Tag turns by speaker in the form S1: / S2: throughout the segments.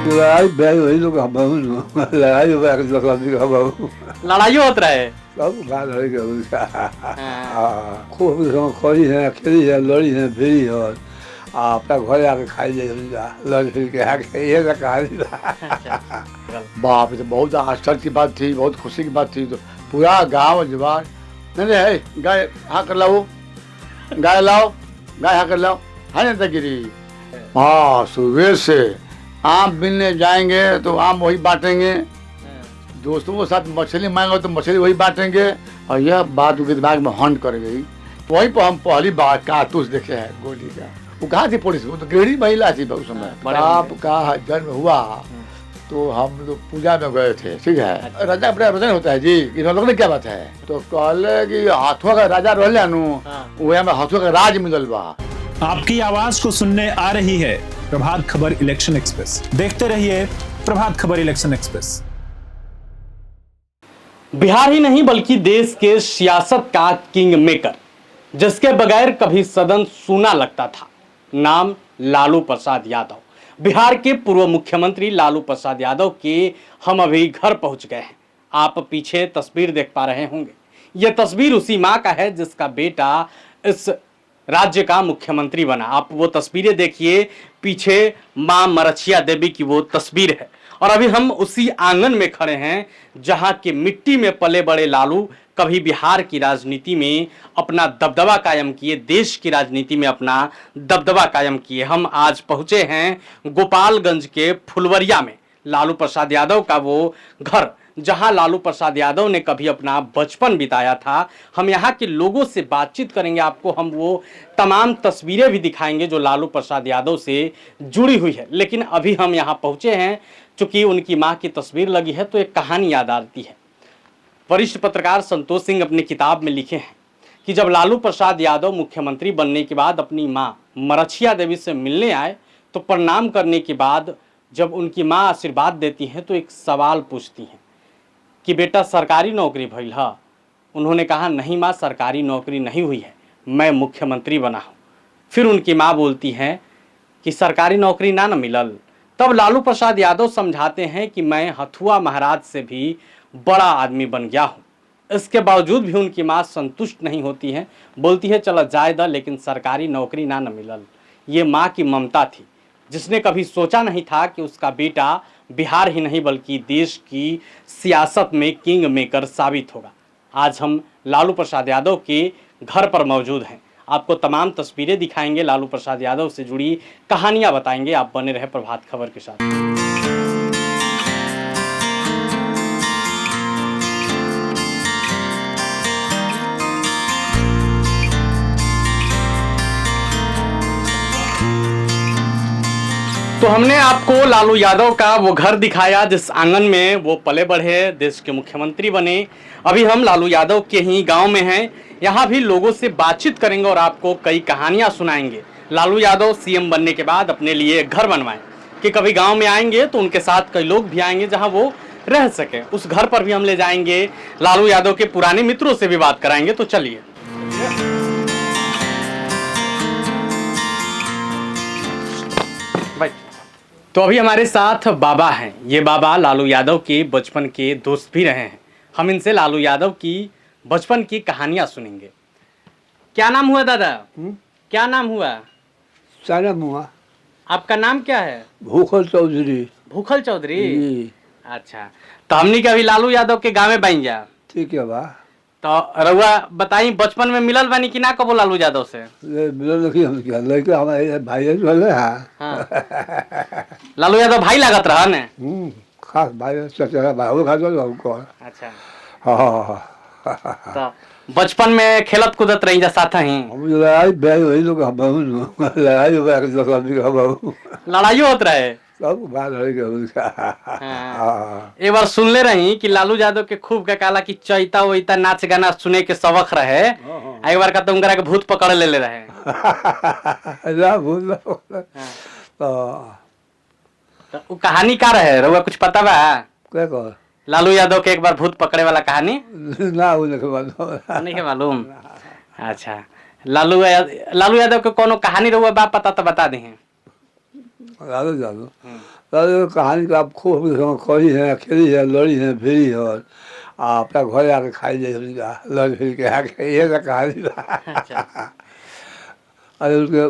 S1: लड़ाई बैल वही लोग हमाऊ लड़ाई हो गया दस आदमी का हमाऊ
S2: लड़ाई होत रहे।
S1: सब बात है कि उसका खूब खोली है खेली है लड़ी है फिरी है और अपना घर आके खाई जाए लड़ फिर के आके ये सब कहानी था। बाप रे बहुत आश्चर्य की बात थी, बहुत खुशी की बात थी। तो पूरा गांव जवान नहीं है गाय हाँ कर लाओ गाय लाओ गाय हाँ कर लाओ है नेतागिरी। हाँ सुबह से आम बिनने जाएंगे तो आम वही बांटेंगे, दोस्तों के साथ मछली मांगो तो मछली वही बांटेंगे। और यह बात उनके दिमाग में हॉन्ट कर गई। वहीं पर हम पहली बार कारतूस देखे हैं गोली का। वो कहाँ थी पुलिस, वो तो गृहिणी महिला थी उस समय। आपका जन्म हुआ तो हम लोग पूजा में गए थे, ठीक है। राजा अपना वजन होता है जी, इन लोगों ने क्या बात है तो कहले कि हाथों का राजा रहले अनु वो हमें हाथों का राज मिलल बा।
S3: आपकी आवाज को सुनने आ रही है प्रभात खबर इलेक्शन एक्सप्रेस। देखते रहिए प्रभात खबर इलेक्शन एक्सप्रेस।
S2: बिहार ही नहीं बल्कि देश के सियासत का किंग मेकर, जिसके बगैर कभी सदन सूना लगता था, नाम लालू प्रसाद यादव। बिहार के पूर्व मुख्यमंत्री लालू प्रसाद यादव के हम अभी घर पहुंच गए हैं। आप पीछे तस्वीर देख पा रहे होंगे, यह तस्वीर उसी मां का है जिसका बेटा इस राज्य का मुख्यमंत्री बना। आप वो तस्वीरें देखिए, पीछे मां मरछिया देवी की वो तस्वीर है। और अभी हम उसी आंगन में खड़े हैं जहां के मिट्टी में पले बड़े लालू कभी बिहार की राजनीति में अपना दबदबा कायम किए, देश की राजनीति में अपना दबदबा कायम किए। हम आज पहुंचे हैं गोपालगंज के फुलवरिया में, लालू प्रसाद यादव का वो घर जहां लालू प्रसाद यादव ने कभी अपना बचपन बिताया था। हम यहाँ के लोगों से बातचीत करेंगे, आपको हम वो तमाम तस्वीरें भी दिखाएंगे जो लालू प्रसाद यादव से जुड़ी हुई है। लेकिन अभी हम यहाँ पहुँचे हैं, चूंकि उनकी माँ की तस्वीर लगी है तो एक कहानी याद आती है। वरिष्ठ पत्रकार संतोष सिंह अपनी किताब में लिखे हैं कि जब लालू प्रसाद यादव मुख्यमंत्री बनने के बाद अपनी माँ मरछिया देवी से मिलने आए तो प्रणाम करने के बाद जब उनकी माँ आशीर्वाद देती हैं तो एक सवाल पूछती हैं कि बेटा सरकारी नौकरी भइल है। उन्होंने कहा नहीं माँ, सरकारी नौकरी नहीं हुई है, मैं मुख्यमंत्री बना हूँ। फिर उनकी माँ बोलती हैं कि सरकारी नौकरी ना मिलल। तब लालू प्रसाद यादव समझाते हैं कि मैं हथुआ महाराज से भी बड़ा आदमी बन गया हूँ। इसके बावजूद भी उनकी माँ संतुष्ट नहीं होती है, बोलती है चला जायदा लेकिन सरकारी नौकरी ना मिलल। ये माँ की ममता थी, जिसने कभी सोचा नहीं था कि उसका बेटा बिहार ही नहीं बल्कि देश की सियासत में किंग मेकर साबित होगा। आज हम लालू प्रसाद यादव के घर पर मौजूद हैं, आपको तमाम तस्वीरें दिखाएंगे, लालू प्रसाद यादव से जुड़ी कहानियां बताएंगे। आप बने रहे प्रभात खबर के साथ। तो हमने आपको लालू यादव का वो घर दिखाया जिस आंगन में वो पले बढ़े, देश के मुख्यमंत्री बने। अभी हम लालू यादव के ही गांव में हैं, यहाँ भी लोगों से बातचीत करेंगे और आपको कई कहानियां सुनाएंगे। लालू यादव सीएम बनने के बाद अपने लिए घर बनवाएं कि कभी गांव में आएंगे तो उनके साथ कई लोग भी आएंगे जहां वो रह सके। उस घर पर भी हम ले जाएंगे, लालू यादव के पुराने मित्रों से भी बात कराएंगे। तो चलिए। तो अभी हमारे साथ बाबा हैं। ये बाबा लालू यादव के बचपन के दोस्त भी रहे हैं। हम इनसे लालू यादव की बचपन की कहानियां सुनेंगे। क्या नाम हुआ दादा? क्या नाम हुआ?
S1: सानम हुआ।
S2: आपका नाम क्या है?
S1: भूखल चौधरी।
S2: भूखल चौधरी, अच्छा। तो हमने के अभी लालू यादव के गाँव में बन जा।
S1: ठीक है बा।
S2: तो रउआ बताई बचपन में मिलल बानी कि ना कबो लालू यादव से?
S1: मिलल नहीं, हम क्या लड़के हमारे भाई रहले
S2: हाँ। लालू यादव भाई लागत रहा ने?
S1: खास भाई चचेरा भाई खास हमको।
S2: अच्छा।
S1: हाँ।
S2: तो बचपन में खेलत कूदत रही जा साथ ही?
S1: हम लड़ाई बैल वही लोग हमाऊ लड़ाई हो गया दस आदमी का हमाऊ
S2: लड़ाई होत रहे।
S1: सब बात है उसका।
S2: एक बार सुनले रही कि लालू यादव के खूब के काला की चैता वैता नाच गाना सुने के सबक रहे। एक बार का तो उनकरा के भूत पकड़ ले रहे। तो कहानी का रहे रउआ कुछ पता बा?
S1: क्या कह
S2: लालू यादव के एक बार भूत पकड़े वाला कहानी
S1: ना
S2: नहीं है मालूम? अच्छा, लालू यादव के कोनो कहानी रउआ बा पता तो बता दी।
S1: लालू यादव लालू कहानी का आप खूब कही है, खेली है, लड़ी है, भिड़ी है और अपना घरे आके खाई जाए उनका लड़ फिर के आके, ये सब कहानी था। अरे उसके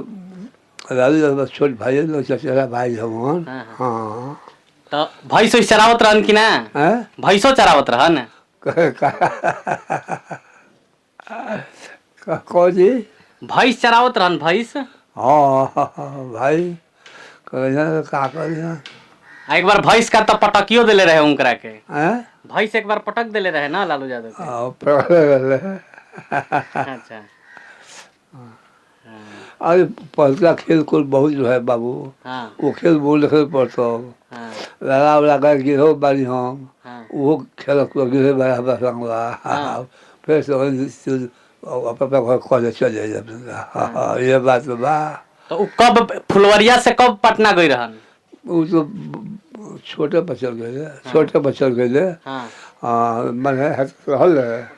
S1: लालू जी बस छोट भाई है, चचेरा भाई है। हाँ
S2: तो भैंसो चरावत रहन कि ना?
S1: हैं?
S2: भैंसो चरावत रहन?
S1: कौन जी?
S2: भैंस चरावत रहन भैंस?
S1: हाँ भाई का करिए
S2: एक बार भैंस का तो पटकियो दिले रहे उनकरा के।
S1: हैं?
S2: भैंस एक बार पटक दिले रहे ना लालू यादव के? अच्छा।
S1: अरे पहला खेल कूद बहुत जो है बाबू,
S2: हाँ
S1: वो खेल बोल रखे पड़ता
S2: हाँ
S1: लड़ा उड़ा कर गिरो बारी हम
S2: हाँ
S1: वो खेल कूद गिरे बड़ा हमारा संगवा
S2: हाँ।
S1: फिर से अपना घर कॉलेज चले जाए। ये बात तो बा।
S2: तो उ कब फुलवरिया से कब पटना गई रहन?
S1: वो तो छोटे बच्चे गए, छोटे बच्चे गए
S2: हाँ
S1: मैंने हल है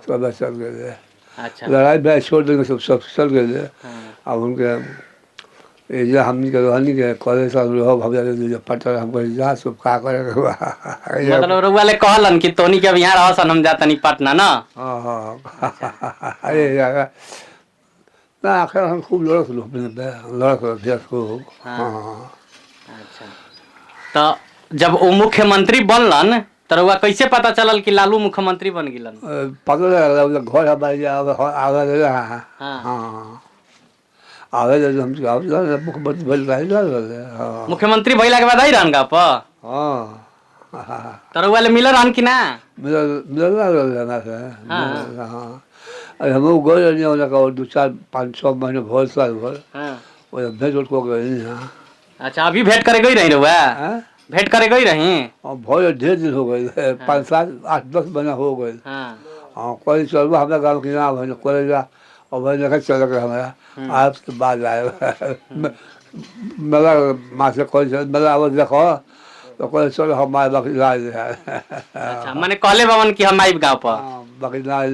S1: सब बच्चे गए।
S2: अच्छा
S1: लड़ाई भाई छोड़ देंगे सब चल गए।
S2: हाँ
S1: अब उनके ये हमने के रहनी के कॉलेज का रहो भव्य पटल हमको जा सब का करेगा।
S2: मतलब रउआ ले कहलन कि तोनी के अब यहाँ रहसन हम जातनी पटना ना?
S1: हाँ हाँ अरे यार ना आखिर हम खूब लड़क लड़क खूब। हाँ
S2: अच्छा। तो जब वो मुख्यमंत्री बनलन तो रउआ कैसे पता चलल कि लालू मुख्यमंत्री बन गिलन?
S1: पता लगा घर हमारे आगे
S2: हाँ
S1: हाँ आगे हम मुख्यमंत्री बन रहे।
S2: मुख्यमंत्री भइला के बाद आई रहन गाँव पर?
S1: हाँ
S2: तो रउआ ले मिलल रहन कि ना?
S1: मिलना से हाँ अरे हम गए नहीं होने का 2-4-5-6 महीने भर साल भर
S2: हाँ
S1: वो भेज उठ को गए यहाँ।
S2: अच्छा अभी भेंट करे गई रही रउआ? भेंट करे गई रही?
S1: और बहुत ढेर दिन हो गए 5-7-8-10 महीने हो गए।
S2: हाँ
S1: हाँ कॉलेज चल हमारे गाँव की ना भाई कॉलेज और भाई देखा चल गए हमारा आज के बाद आए मेला माँ से कॉलेज मेला अब देखो तो कॉलेज चलो हमारे बाकी लाए
S2: अच्छा माने कहले बावन कि हम आइब गाँव पर?
S1: बाकी लाए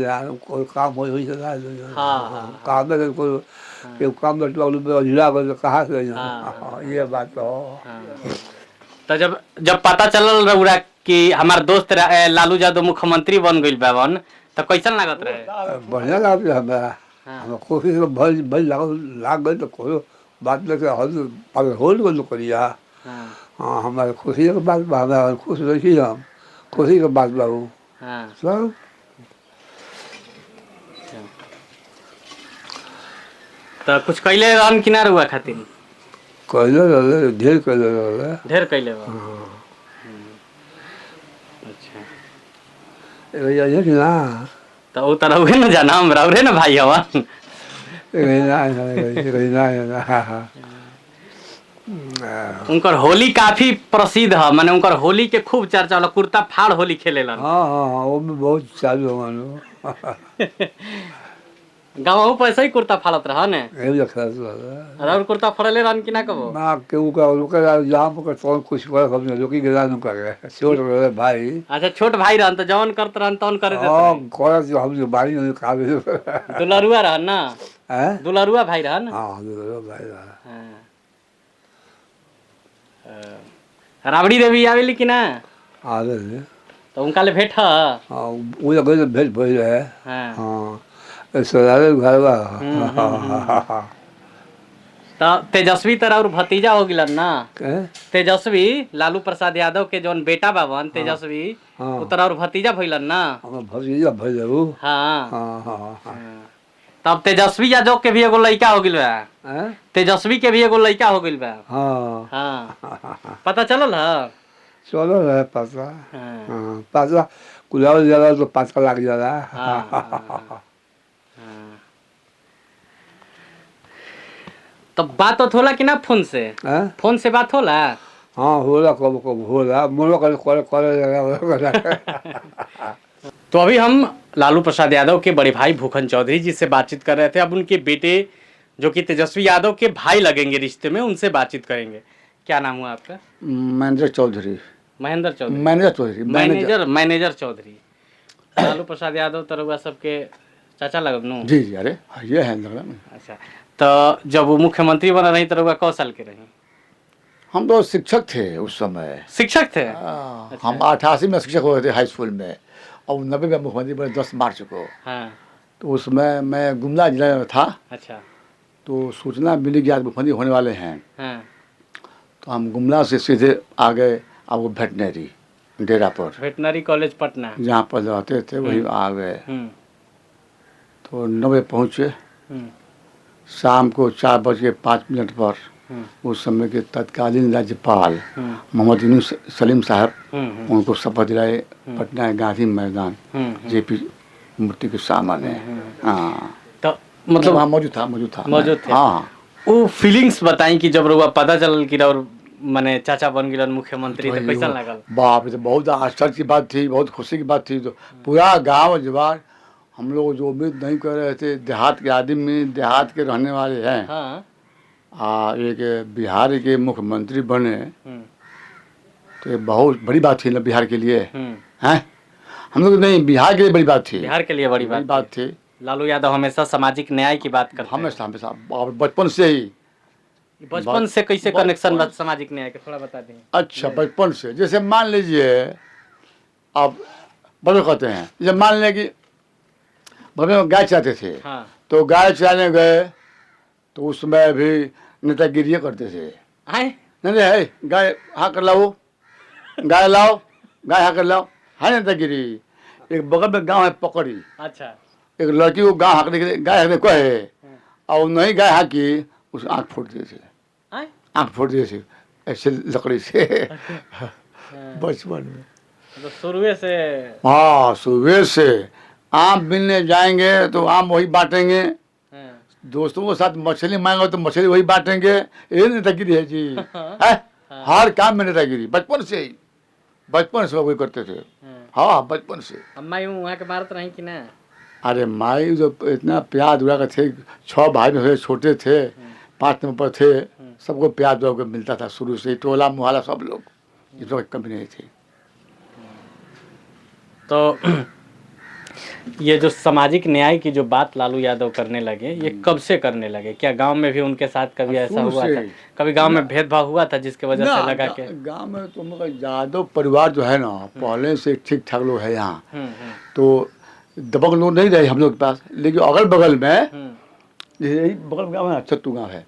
S1: कोई काम हो हुई चला
S2: हाँ
S1: काम में कोई के काम में तो जिला को कहाँ से ये बात तो।
S2: तो जब पता चलल रउरा कि हमार दोस्त लालू यादव मुख्यमंत्री बन गइल बावन तो कैसन लागत रहे?
S1: बढ़िया लागत है हमारा। हम कोशिश भल लाग गए तो कोई बात लेके हल होल को करिया। हाँ हमारे खुशी के बात हमारा खुश रही हम खुशी के बात बाबू सब।
S2: तो कुछ कैले रहन कि ना रउआ खातिर?
S1: कैले रहे ढेर कैले रहे
S2: ढेर कैले बा। अच्छा
S1: ये कि ना
S2: तो उ त रउहे न जाना हम रउरे न भाई हवन। उनकर होली काफी प्रसिद्ध है माने उनकर होली के खूब चर्चा होला कुर्ता फाड़ होली खेलेलन।
S1: हाँ हाँ वो भी बहुत चालू है मानो।
S2: गाँव पर ऐसे ही कुर्ता फाड़त रहा ने? और कुर्ता फाड़ले रहन कि ना कबो?
S1: ना केहू का जहाँ पर कौन कुछ कर हमने लोग गिरा न करे छोट रहे भाई।
S2: अच्छा छोट भाई रहन तो जवन करत रहन तवन करे देत?
S1: हां कोरा जो हम जो बारी नहीं काबे
S2: दुलरुआ रहन ना?
S1: हैं
S2: दुलरुआ भाई रहन?
S1: हां दुलरुआ भाई रहन।
S2: हां राबड़ी देवी आवेली कि ना?
S1: आवे
S2: तो उनका ले भेट ह?
S1: हां वो जगह भेट भई रहे।
S2: हां
S1: सरारे घरवा।
S2: तो तेजस्वी तरह और भतीजा हो गिलन ना? तेजस्वी लालू प्रसाद यादव के जौन बेटा बावन तेजस्वी उतर और भतीजा भइलन ना?
S1: भतीजा भइलू।
S2: हाँ
S1: हाँ
S2: तब तेजस्वी यादव के भी एगो लड़का हो गिल बा। तेजस्वी के भी एगो लड़का हो गिल बा। हाँ पता चलल है?
S1: चलो रहे पता। हाँ पता कुलाव ज्यादा तो पता लग जाला।
S2: तो बात तो होला कि ना फोन से? फोन से बात होला?
S1: हाँ होला कब कब होला मोलो करे।
S2: तो अभी हम लालू प्रसाद यादव के बड़े भाई भूखन चौधरी जी से बातचीत कर रहे थे। अब उनके बेटे जो कि तेजस्वी यादव के भाई लगेंगे रिश्ते में उनसे बातचीत करेंगे। क्या नाम हुआ आपका?
S1: महेंद्र चौधरी।
S2: महेंद्र चौधरी? मैनेजर चौधरी। लालू प्रसाद यादव तरह सबके चाचा लगब नु?
S1: जी जी अरे ये है।
S2: अच्छा तो जब वो मुख्यमंत्री बना रही तरह क साल के रही?
S4: हम तो शिक्षक थे उस समय।
S2: शिक्षक थे?
S4: हम 88 में शिक्षक हुए थे हाई स्कूल में, और 90 में मुख्यमंत्री बने 10 मार्च को।
S2: हाँ।
S4: तो उसमें मैं गुमला जिला में था।
S2: अच्छा।
S4: तो सूचना मिली कि आज मुख्यमंत्री होने वाले हैं।
S2: हाँ।
S4: तो हम गुमला से सीधे आ गए आपको वेटनरी डेरा पर,
S2: वेटनरी कॉलेज पटना,
S4: जहाँ पर रहते थे वहीं आ गए। तो 9 बजे पहुँचे, शाम को 4:05 पर उस समय के तत्कालीन राज्यपाल मोहम्मद यूनुस सलीम साहब उनको शपथ दिलाए पटना गांधी मैदान जेपी मूर्ति के सामने। हाँ,
S2: तो मतलब
S4: वहाँ मौजूद था। हाँ,
S2: वो फीलिंग्स बताई कि जब रउआ पता चलल कि और माने चाचा बन गिलन मुख्यमंत्री, तो कैसा लागल?
S4: बाप रे, बहुत आश्चर्य की बात थी, बहुत खुशी की बात थी। तो पूरा गांव जवार, हम लोग जो उम्मीद नहीं कर रहे थे, देहात के आदमी, देहात के रहने वाले हैं।
S2: हाँ।
S4: एक बिहार के मुख्यमंत्री बने तो ये बहुत बड़ी बात थी ना बिहार के लिए। हैं, हम लोग नहीं, बिहार के लिए बड़ी बात थी।
S2: बिहार के लिए बड़ी बात
S4: थी।
S2: लालू यादव हमेशा सामाजिक न्याय की बात करते हैं।
S4: हमेशा और बचपन से ही।
S2: बचपन से कैसे कनेक्शन बात सामाजिक न्याय के, थोड़ा बता दें।
S4: अच्छा, बचपन से, जैसे मान लीजिए आप बड़े कहते हैं, जब मान लें कि बगल में गाय चाहते थे।
S2: हाँ।
S4: तो गाय चराने गए तो उस समय भी नेतागिरी करते थे। नहीं है, गाय हाँ कर लाओ, गाय लाओ, गाय हाँ कर लाओ, है नेतागिरी। एक बगल में गांव है पकड़ी।
S2: अच्छा।
S4: एक लड़की को गाय हाँकने के लिए, गाय हाँकने को है, और नहीं गाय हाँकी, उस आँख फोड़ दिए थे। आँख फोड़ दिए थे ऐसे लकड़ी से। बचपन में
S2: तो शुरू से।
S4: हाँ, सुबह से आम बिनने जाएंगे तो आम वही बांटेंगे, दोस्तों के साथ मछली मांगो तो मछली वही बांटेंगे। ये नेतागिरी है जी। है, हर काम में नेतागिरी, बचपन से ही, बचपन से वही करते थे। हाँ, बचपन से।
S2: अम्मा यूं वहाँ के मारत रही कि ना?
S4: अरे माई जो इतना प्यार दुआ का थे, 6 भाई में छोटे थे, 5 नंबर थे, सबको प्यार दुआ को मिलता था शुरू से, टोला मुहल्ला सब लोग, इसमें कोई कमी नहीं थी।
S2: तो ये जो सामाजिक न्याय की जो बात लालू यादव करने लगे, ये कब से करने लगे? क्या गांव में भी उनके साथ कभी ऐसा हुआ था? कभी गांव में भेदभाव हुआ था जिसके वजह से लगा के?
S4: गांव में तो यादव परिवार जो है ना, पहले से ठीक ठाक लोग है यहाँ। तो दबंग लोग नहीं रहे हम लोग के पास, लेकिन अगल बगल में, जैसे यही बगल में गाँव है, छत्तू गाँव है,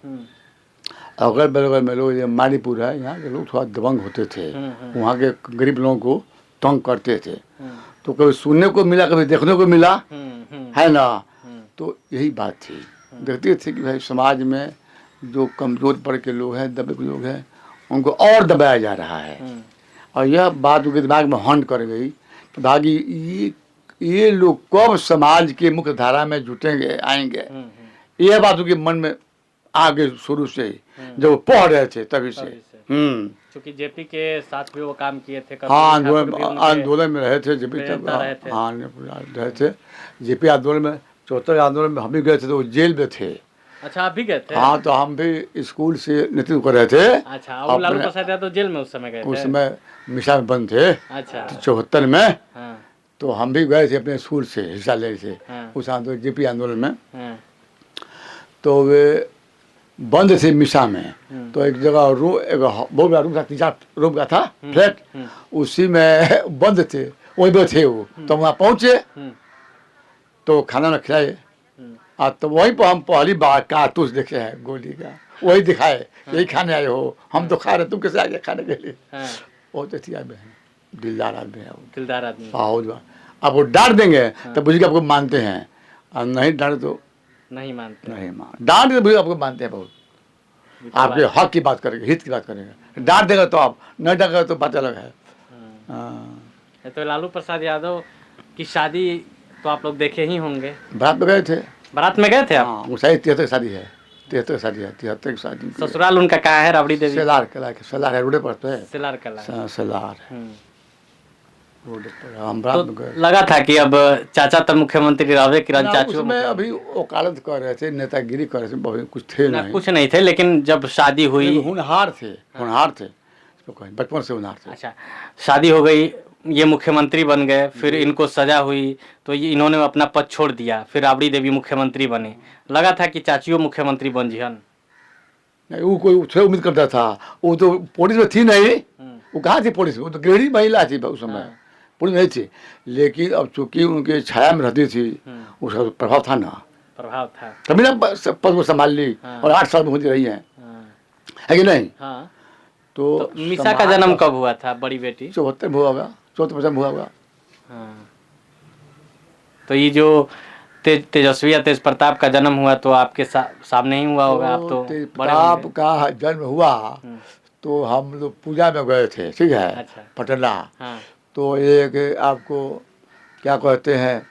S4: अगल बगल में लोग, ये मालीपुर है, यहाँ के लोग थोड़ा दबंग होते थे, वहाँ के गरीब लोगों को तंग करते थे। तो कभी सुनने को मिला, कभी देखने को मिला, है ना। तो यही बात थी, देखते थे कि भाई समाज में जो कमजोर वर्ग के लोग हैं, दबे के लोग हैं, उनको और दबाया जा रहा है। और यह बात उनके दिमाग में हंट कर गई कि भागी ये लोग कब समाज के मुख्य धारा में जुटेंगे, आएंगे। यह बात उनके मन में आगे शुरू से ही, जब वो पढ़ रहे थे तभी से।
S2: क्योंकि जेपी के साथ भी वो काम किए थे।
S4: हाँ, आंदोलन में रहे थे जेपी, हाँ रहे थे जेपी आंदोलन में, 74 आंदोलन में हम भी गए थे, तो वो जेल में थे।
S2: अच्छा, आप भी गए थे?
S4: हाँ, तो हम भी स्कूल से नेतृत्व कर रहे थे।
S2: अच्छा, और लालू प्रसाद यादव जेल में उस समय गए थे?
S4: उस समय मिशा में बंद थे।
S2: अच्छा।
S4: 74 में।
S2: हाँ।
S4: तो हम भी गए थे अपने स्कूल से हिस्सा ले थे। हाँ। उस आंदोलन, जेपी आंदोलन में। हाँ। तो वे बंद थे मिशा में। तो एक जगह एक बहुत बड़ा रूम था, 3-4 रूम का था फ्लैट, उसी में बंद थे, वही पे थे वो। तो वहाँ पहुँचे तो खाना न खिलाए, तो वहीं पर हम पहली बार कारतूस देखे हैं गोली का, वही दिखाए, यही खाने आए हो, हम तो खा रहे, तुम कैसे आ गए खाने के लिए। बहुत अच्छी आदमी है, दिलदार आदमी है वो,
S2: दिलदार आदमी।
S4: आप वो डांट देंगे तो बुझिए आपको मानते हैं, और नहीं डांटे तो
S2: नहीं मानते,
S4: डांट के भी आपको मानते हैं बहुत, आपके हक की बात करेंगे, हित की बात करेंगे। डांट देगा तो आप, नहीं डांटेगा तो बात अलग है।
S2: तो लालू प्रसाद यादव की शादी तो आप लोग देखे ही होंगे?
S4: बारात में गए थे।
S2: बारात में गए थे आप?
S4: हाँ, 73 की शादी है, 73 की शादी है, 73 की शादी।
S2: ससुराल उनका कहाँ है? राबड़ी देवी?
S4: सेलार है, रोड पर तो है।
S2: सेलार।
S4: हम बारात में गए।
S2: लगा था कि अब चाचा तो मुख्यमंत्री रहे, किरण चाचू
S4: में अभी वकालत कर रहे थे, नेतागिरी कर रहे थे, बहुत कुछ थे नहीं,
S2: कुछ नहीं थे, लेकिन जब शादी हुई,
S4: होनहार थे, बचपन से होनहार थे।
S2: अच्छा, शादी हो गई, ये मुख्यमंत्री बन गए, फिर इनको सजा हुई तो ये इन्होंने अपना पद छोड़ दिया, फिर राबड़ी देवी मुख्यमंत्री बने। लगा था कि चाचियों मुख्यमंत्री बन जिहन?
S4: नहीं, वो कोई उससे उम्मीद करता था, वो तो पुलिस में थी नहीं, वो कहाँ थी पुलिस में, वो तो गृहिणी महिला थी उस समय, पुलिस नहीं थी। लेकिन अब चूंकि उनके छाया में रहती थी, उसका प्रभाव था ना,
S2: प्रभाव था।
S4: तभी ना पद को संभाल ली, और 8 साल में होती रही है कि नहीं।
S2: हाँ।
S4: तो
S2: तो मीसा का जन्म कब हुआ था, बड़ी बेटी?
S4: 74 में हुआ होगा, 74 में हुआ होगा।
S2: हाँ। तो ये जो तेजस्वी या तेज प्रताप का जन्म हुआ तो आपके सामने ही हुआ होगा, आप तो
S4: तेज
S2: बड़े
S4: प्रताप
S2: होंगे।
S4: का जन्म हुआ तो हम लोग पूजा में गए थे, ठीक है,
S2: अच्छा।
S4: पटना।
S2: हाँ।
S4: तो एक आपको क्या कहते हैं,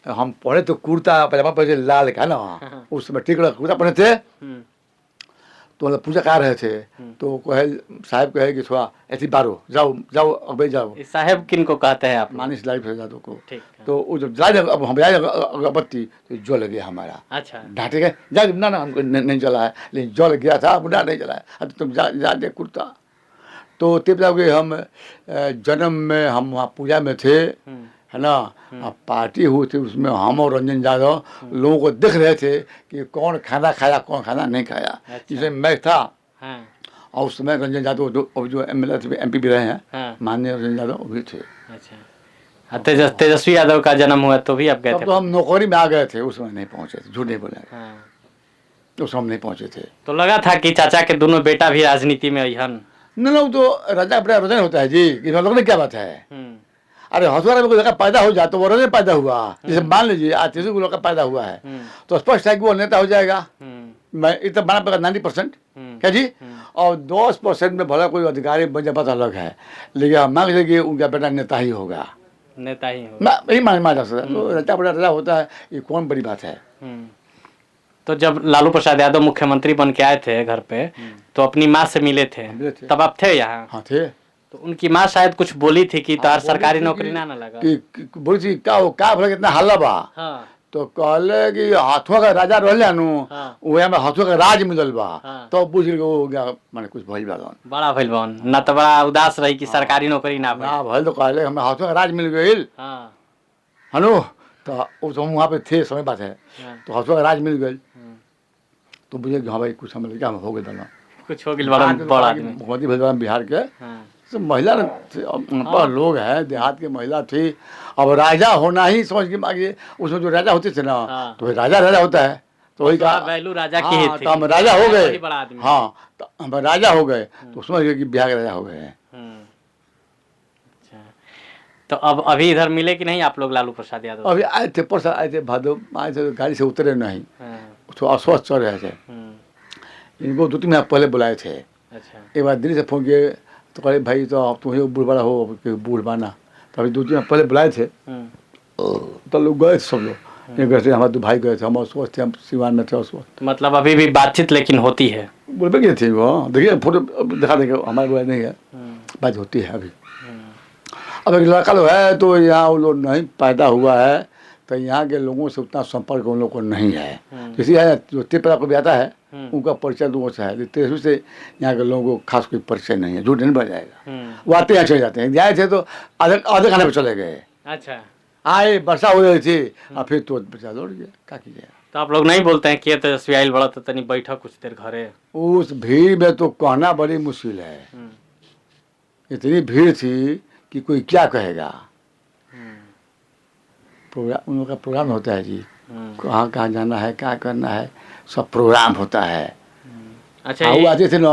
S4: हम पढ़े तो कुर्ता पजामा पहने लाल का ना, उस समय टिकड़ा कुर्ता पहने थे। तो मतलब पूजा कर रहे थे, तो कहे साहब कहे कि थोड़ा ऐसी बारो जाओ जाओ अब जाओ।
S2: इस साहब किन को कहते हैं आप?
S4: मानिस लाइफ है जादव को।
S2: ठीक है।
S4: तो वो जब जाए, अब हम जाए अगरबत्ती तो जल गया हमारा।
S2: अच्छा।
S4: डांटे गए, जा ना ना हमको नहीं जला है, लेकिन जल गया था, मुंडा नहीं जला है, अब तुम जा दे कुर्ता। तो तब तक हम जन्म में हम वहाँ पूजा में थे, है ना। अब पार्टी हुई थी, उसमें हम और रंजन यादव लोगों को देख रहे थे कि कौन खाना खाया कौन खाना नहीं खाया।
S2: अच्छा।
S4: जिसमें मैं था।
S2: हाँ।
S4: और उस समय रंजन यादव जो MLA थे, MP भी रहे हैं,
S2: हाँ।
S4: माननीय रंजन यादव वो भी थे।
S2: अच्छा। तेजस्वी यादव का जन्म हुआ तो भी आप गए
S4: तब
S2: थे?
S4: तो हम नौकरी में आ गए थे, उस समय नहीं पहुंचे थे, झूठ नहीं बोले,
S2: हाँ।
S4: उस समय हम नहीं पहुंचे थे।
S2: तो लगा था कि चाचा के दोनों बेटा भी राजनीति में अहन।
S4: नहीं नहीं, तो राजा अपना रोजन होता है जी, कि लोग ने क्या बात है। अरे हथुआरा में कोई लड़का पैदा हो जाए तो वो रोजन पैदा हुआ, जैसे मान लीजिए आज तेजस्वी को लड़का पैदा हुआ है, तो स्पष्ट है कि वो नेता हो जाएगा। मैं इतना बना पड़ेगा 90%, क्या जी। और 10% में भला कोई अधिकारी बन जाए, बात अलग है, लेकिन हम मान लीजिए कि उनका बेटा नेता ही होगा,
S2: नेता ही होगा।
S4: यही मान जा सकता है। तो राजा बड़ा राजा होता है, ये कौन बड़ी बात है।
S2: तो जब लालू प्रसाद यादव मुख्यमंत्री बन के आए थे घर पे, तो अपनी माँ से मिले थे, तब आप थे यहाँ?
S4: हाँ थे।
S2: तो उनकी माँ शायद कुछ बोली थी कि तार सरकारी नौकरी ना लगा।
S4: कि बोली थी का भला कितना हल्ला बा।
S2: हाँ।
S4: तो कहले कि हाथों का राजा रहले नु,
S2: हाँ।
S4: वह में हाथों का राज मिलल बा।
S2: हाँ।
S4: तो बुझ गए हो गया, माने कुछ भइल बा।
S2: बड़ा भइल बन ना, तो बड़ा उदास रही कि सरकारी नौकरी ना
S4: ना भइल, तो कहले हमें हाथों का राज मिल गइल,
S2: हाँ।
S4: हनु। तो उस हम वहाँ पे थे, समय बात है। तो हाथों का राज मिल गइल, तो बुझे कि हाँ भाई कुछ हम क्या हो गया ना,
S2: कुछ हो गया बड़ा आदमी।
S4: मुख्यमंत्री भइल बिहार के।
S2: हाँ।
S4: तो महिला अनपढ़ लोग हैं, देहात की महिला थी। अब राजा होना ही समझ के आगे, उसमें जो राजा होते थे ना,
S2: हाँ।
S4: तो राजा होता है, तो वही कहा
S2: वैल्यू राजा की ही थी।
S4: तो हम राजा हो गए।
S2: वही बड़ा आदमी।
S4: हाँ, तो हम राजा हो गए, तो समझ गए कि बिहार के राजा हो गए हैं।
S2: अच्छा। तो अब अभी इधर मिले कि नहीं आप लोग लालू प्रसाद यादव?
S4: अभी आए थे, परसों आए थे, भादो आए थे, गाड़ी से उतरे नहीं, तो अस्वस्थ चल रहे थे। इनको 2-3 महीना पहले बुलाए थे।
S2: अच्छा।
S4: एक बार दिल्ली से फोन किए, तो कहे भाई तो अब तुम ही बूढ़ बड़ा हो, बूढ़ बाना। तो अभी 2-3 महीना पहले बुलाए थे, तो लोग गए थे सब लोग। एक घर से हमारे 2 भाई गए थे, हम अस्वस्थ थे, हम सिवान में थे अस्वस्थ।
S2: मतलब अभी भी बातचीत लेकिन होती है?
S4: बोलबे किए थे वो, देखिए फोटो दिखा देंगे, हमारे बोला नहीं है, बात होती है अभी। अब एक लड़का लोग है, तो यहाँ वो लोग नहीं पैदा हुआ है, तो यहाँ के लोगों से उतना संपर्क उन लोग को नहीं है। जैसे है जो तेपरा को भी आता है, उनका परिचय लोगों से है, तेजस्वी से यहाँ के लोगों को खास कोई परिचय नहीं है, झूठ नहीं बन जाएगा। वो आते यहाँ चले जाते हैं, जाए थे तो आधे खाने पर चले गए।
S2: अच्छा।
S4: आए, वर्षा हो रही थी, और फिर तो बच्चा लौट गया, क्या कीजिए।
S2: तो आप लोग नहीं बोलते हैं कि तेजस्वी आइल बड़ा तो तनी बैठक कुछ देर घरे? उस
S4: भीड़ में तो कहना बड़ी मुश्किल है। इतनी भीड़ थी कि कोई क्या कहेगा। प्रोग्राम, उन लोग का प्रोग्राम होता है जी, कहाँ कहाँ जाना है, क्या करना है, सब प्रोग्राम होता है।
S2: अच्छा।
S4: वो आते थे ना,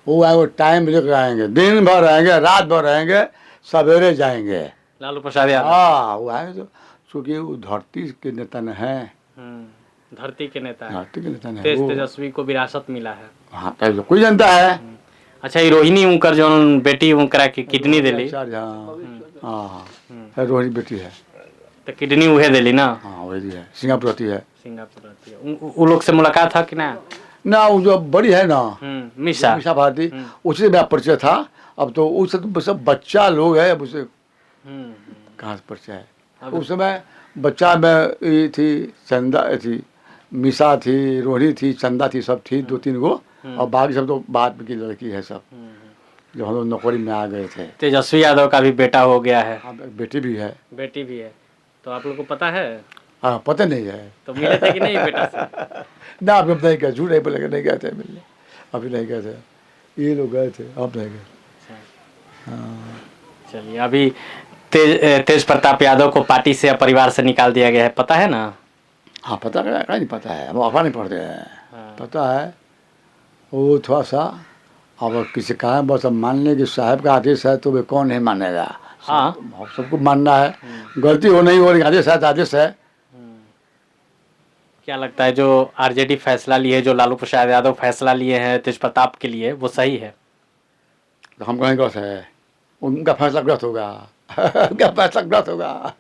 S4: वो आएंगे, टाइम लेकर आएंगे, दिन भर रहेंगे, रात भर रहेंगे, सवेरे जाएंगे।
S2: लालू प्रसाद यादव?
S4: हाँ, वो आएंगे तो, चूँकि वो धरती के नेता न है।
S2: धरती के नेता है।
S4: धरती के नेता न है।
S2: तेजस्वी को विरासत मिला है।
S4: हाँ, तो कोई जनता है।
S2: अच्छा, ये रोहिणी उनकर जो बेटी उनकरा की किडनी दिली?
S4: हाँ, रोहिणी बेटी है,
S2: तो किडनी उहे दिली ना?
S4: हाँ वही है, सिंगापुर रहती है।
S2: सिंगापुर रहती है। उन लोग से मुलाकात था कि ना?
S4: ना, वो जो बड़ी है ना,
S2: मिशा
S4: भारती, उससे मेरा परिचय था। अब तो उससे तो सब बच्चा लोग है, अब उसे कहाँ से परिचय है। उस समय बच्चा में ये थी, चंदा थी, मिशा थी, रोहिणी थी, चंदा थी, सब थी 2-3 गो, और बाकी सब तो बाद की लड़की है सब, जो हम लोग नौकरी में आ गए थे।
S2: तेजस्वी यादव का भी बेटा हो गया है?
S4: हाँ, बेटी भी है।
S2: बेटी भी है, तो आप लोग को पता है?
S4: हाँ, पता नहीं है।
S2: तो मिले थे कि नहीं बेटा से?
S4: ना, आप नहीं गए, झूठ नहीं बोलेंगे, नहीं गए थे मिलने। अभी नहीं गए थे, ये लोग गए थे, अब नहीं गए।
S2: चलिए, अभी तेज प्रताप यादव को पार्टी से या परिवार से निकाल दिया गया है, पता है ना?
S4: हाँ पता नहीं पता है, हम अखबार नहीं पढ़ते हैं। पता है वो थोड़ा सा, अब किसी का बस अब मान लें कि साहब का आदेश है तो वे कौन नहीं मानेगा।
S2: हाँ,
S4: सबको मानना है, गलती हो नहीं हो रही, आदेश है तो आदेश है।
S2: क्या लगता है जो आरजेडी फैसला लिए, जो लालू प्रसाद यादव फैसला लिए हैं तेज प्रताप के लिए, वो सही है?
S4: तो हम कहें गलत है, उनका फैसला गलत होगा। उनका फैसला गलत होगा।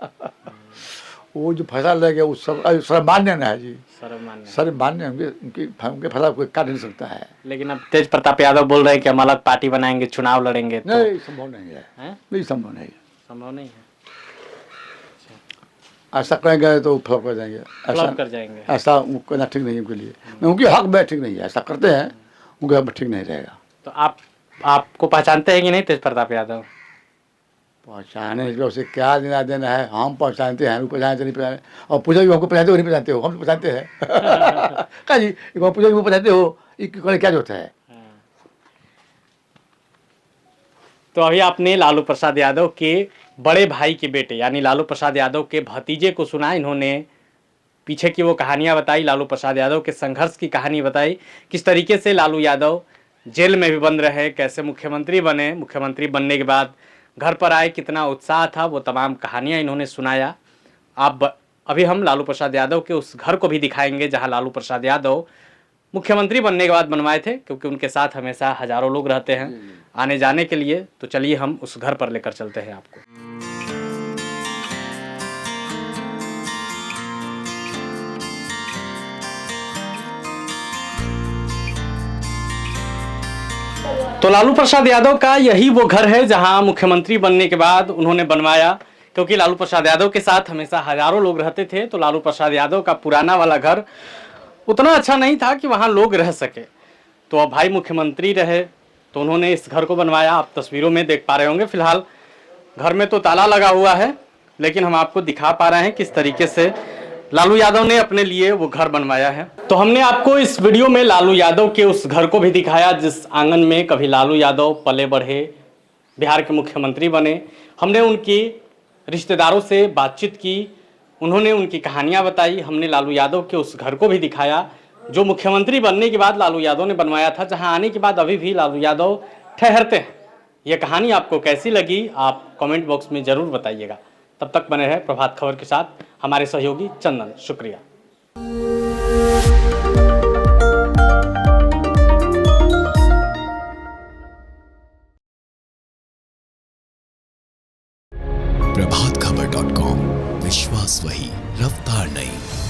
S4: वो जो फैसला लेंगे वो सब सर्वमान्य है जी, सर्वमान्य। उनके फैसला कोई काट नहीं सकता है।
S2: लेकिन अब तेज प्रताप यादव बोल रहे हैं कि हम अलग पार्टी बनाएंगे, चुनाव लड़ेंगे, तो
S4: नहीं संभव नहीं है, नहीं संभव नहीं है,
S2: संभव नहीं है।
S4: ऐसा करेंगे तो फ्लॉप कर जाएंगे,
S2: फ्लॉप कर जाएंगे,
S4: ऐसा करना ठीक नहीं है उनके लिए। उनके हक में ठीक नहीं है, ऐसा करते हैं उनके हक में ठीक नहीं रहेगा।
S2: तो आपको पहचानते हैं कि नहीं तेज प्रताप यादव?
S4: पहचाने उसे क्या लेना देना है, हम पहचानते हैं, पहचानते नहीं पहचाने, और पूछा भी हमको पहचानते हो नहीं पहचानते हो, हम तो पहचानते हैं। कहा जी पूछा भी वो पहचानते हो, क्या होता है।
S2: तो अभी आपने लालू प्रसाद यादव के बड़े भाई के बेटे यानी लालू प्रसाद यादव के भतीजे को सुना, इन्होंने पीछे की वो कहानियां बताई, लालू प्रसाद यादव के संघर्ष की कहानी बताई, किस तरीके से लालू यादव जेल में भी बंद रहे, कैसे मुख्यमंत्री बने, मुख्यमंत्री बनने के बाद घर पर आए, कितना उत्साह था, वो तमाम कहानियां इन्होंने सुनाया। अभी हम लालू प्रसाद यादव के उस घर को भी दिखाएंगे जहां लालू प्रसाद यादव मुख्यमंत्री बनने के बाद बनवाए थे, क्योंकि उनके साथ हमेशा हजारों लोग रहते हैं आने जाने के लिए। तो चलिए हम उस घर पर लेकर चलते हैं आपको। तो लालू प्रसाद यादव का यही वो घर है जहां मुख्यमंत्री बनने के बाद उन्होंने बनवाया, क्योंकि लालू प्रसाद यादव के साथ हमेशा हजारों लोग रहते थे। तो लालू प्रसाद यादव का पुराना वाला घर उतना अच्छा नहीं था कि वहां लोग रह सके, तो अब भाई मुख्यमंत्री रहे तो उन्होंने इस घर को बनवाया। आप तस्वीरों में देख पा रहे होंगे, फिलहाल घर में तो ताला लगा हुआ है, लेकिन हम आपको दिखा पा रहे हैं किस तरीके से लालू यादव ने अपने लिए वो घर बनवाया है। तो हमने आपको इस वीडियो में लालू यादव के उस घर को भी दिखाया जिस आंगन में कभी लालू यादव पले बढ़े, बिहार के मुख्यमंत्री बने। हमने उनकी रिश्तेदारों से बातचीत की, उन्होंने उनकी कहानियां बताई। हमने लालू यादव के उस घर को भी दिखाया जो मुख्यमंत्री बनने के बाद लालू यादव ने बनवाया था, जहां आने के बाद अभी भी लालू यादव ठहरते हैं। यह कहानी आपको कैसी लगी आप कमेंट बॉक्स में ज़रूर बताइएगा। तब तक बने रहे प्रभात खबर के साथ हमारे सहयोगी चंदन। शुक्रिया।
S5: प्रभातखबर.com, विश्वास वही, रफ्तार नहीं।